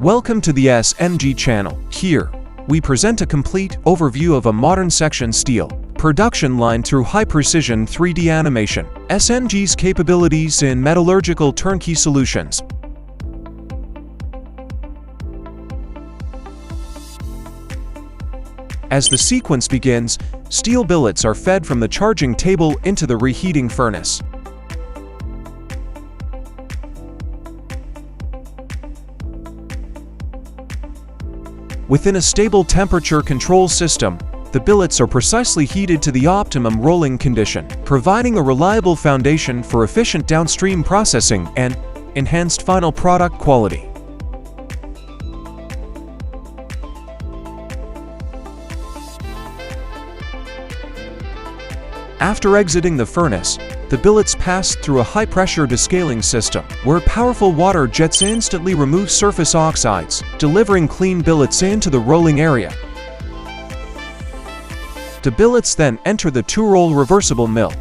Welcome to the SMG channel. Here, we present a complete overview of a modern section steel production line through high-precision 3D animation. SMG's capabilities in metallurgical turnkey solutions. As the sequence begins, steel billets are fed from the charging table into the reheating furnace. Within a stable temperature control system, the billets are precisely heated to the optimum rolling condition, providing a reliable foundation for efficient downstream processing and enhanced final product quality. After exiting the furnace, the billets pass through a high-pressure descaling system, where powerful water jets instantly remove surface oxides, delivering clean billets into the rolling area. The billets then enter the two-roll reversible mill.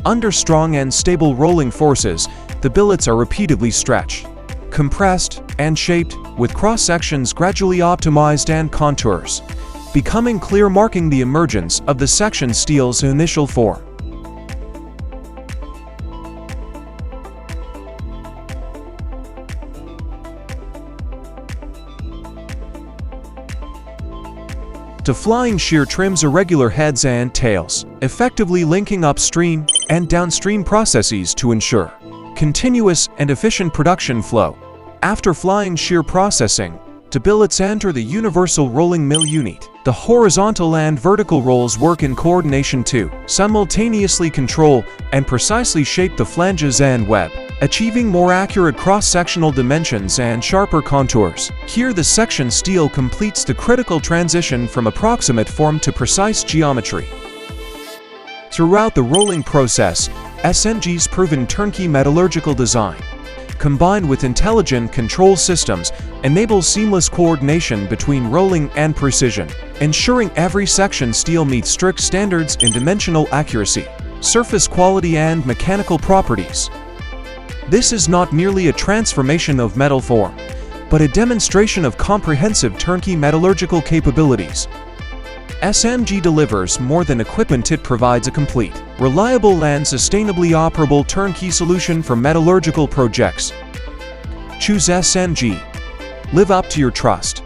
Under strong and stable rolling forces, the billets are repeatedly stretched, compressed, and shaped, with cross-sections gradually optimized and contours becoming clear, marking the emergence of the section steel's initial form. The flying shear trims irregular heads and tails, effectively linking upstream and downstream processes to ensure continuous and efficient production flow. After flying shear processing, the billets enter the universal rolling mill unit. The horizontal and vertical rolls work in coordination to simultaneously control and precisely shape the flanges and web, achieving more accurate cross-sectional dimensions and sharper contours. Here, the section steel completes the critical transition from approximate form to precise geometry. Throughout the rolling process, SMG's proven turnkey metallurgical design, combined with intelligent control systems, enables seamless coordination between rolling and precision, ensuring every section steel meets strict standards in dimensional accuracy, surface quality, and mechanical properties. This is not merely a transformation of metal form, but a demonstration of comprehensive turnkey metallurgical capabilities. SMG delivers more than equipment. It provides a complete, reliable, and sustainably operable turnkey solution for metallurgical projects. Choose SMG. Live up to your trust.